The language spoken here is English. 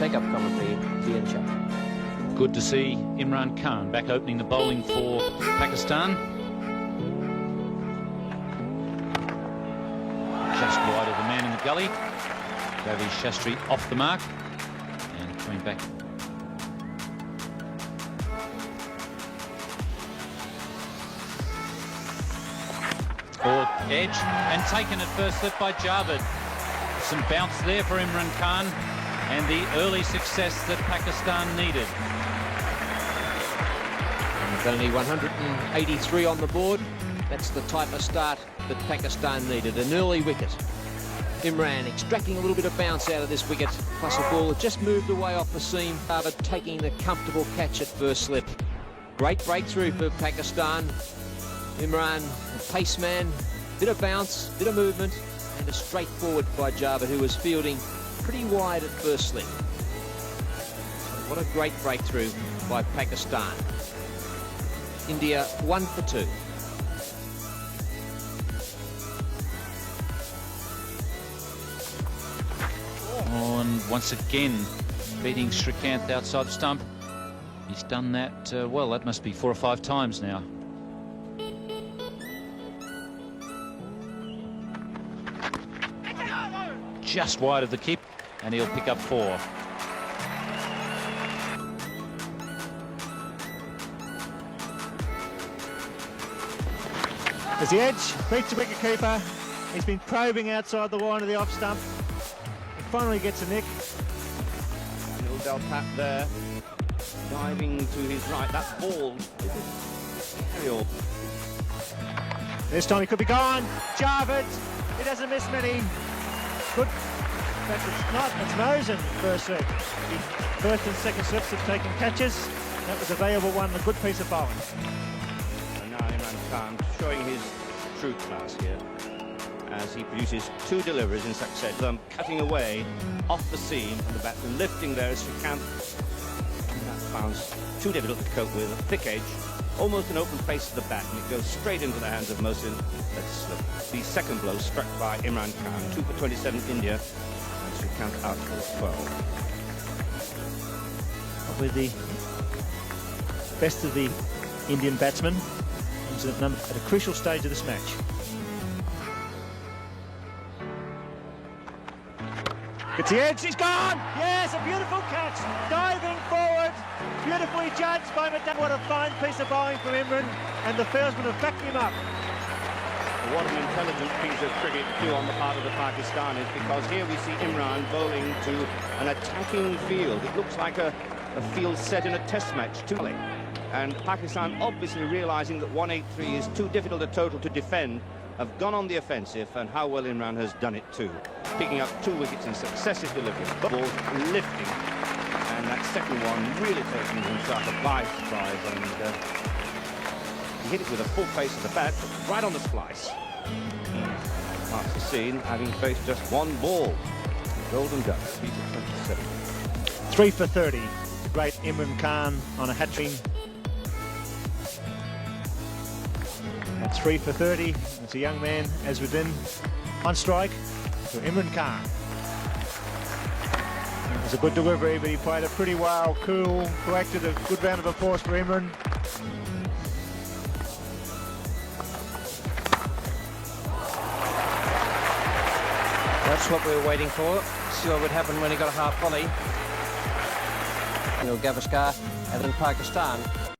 take up commentary, Ian Chubb. Good to see Imran Khan back opening the bowling for Pakistan. Just wide of the man in the gully. Ravi Shastri off the mark and coming back. Or edge and taken at first slip by Javed. Some bounce there for Imran Khan and the early success that Pakistan needed. With only 183 on the board, that's the type of start that Pakistan needed. An early wicket. Imran extracting a little bit of bounce out of this wicket, plus a ball that just moved away off the seam. Javed taking the comfortable catch at first slip. Great breakthrough for Pakistan. Imran, a pace man, bit of bounce, bit of movement, and a straight forward by Javed, who was fielding pretty wide at first slip. What a great breakthrough by Pakistan. India 1 for 2. And once again beating Srikanth outside the stump. He's done that, well, that must be 4 or 5 times now. Just wide of the keep, and he'll pick up 4. There's the edge, beats the wicketkeeper. He's been probing outside the line of the off stump. He finally gets a nick. Del Pat there, diving to his right. That ball, aerial. This time he could be gone. Javed, he doesn't miss many. Good. In fact, it's not. It's Mosen first set. The first and second slips have taken catches. That was a valuable one, a good piece of bowling. And now Imran Khan showing his true class here as he produces 2 deliveries in success. Cutting away off the seam and the bat lifting there as Srikanth. That bounce too difficult to cope with. A thick edge, almost an open face to the bat, and it goes straight into the hands of Mosen. Let's slip. The second blow struck by Imran Khan. 2 for 27 India, and Srikanth out for 12. Probably the best of the Indian batsmen. Comes at a crucial stage of this match. Gets the edge, he's gone! Yes, a beautiful catch, diving forward, beautifully judged by Madan. What a fine piece of bowling from Imran, and the fieldsmen have backed him up. What an intelligent piece of cricket too on the part of the Pakistanis, because here we see Imran bowling to an attacking field. It looks like a field set in a test match too. And Pakistan, obviously realising that 183 is too difficult a total to defend, have gone on the offensive, and how well Imran has done it too. Picking up 2 wickets in successive deliveries, balls lifting, and that second one really taking himself by surprise, and he hit it with a full face of the bat, right on the splice. Past the scene, having faced just 1 ball. Golden Duck, 3 for 27. 3 for 30. Great Imran Khan on a hat-trick. At 3 for 30, it's a young man as within on strike to Imran Khan. It was a good delivery, but he played it pretty well, cool, collected a good round of applause for Imran. That's what we were waiting for. See what would happen when he got a half volley. Gavaskar and then Pakistan.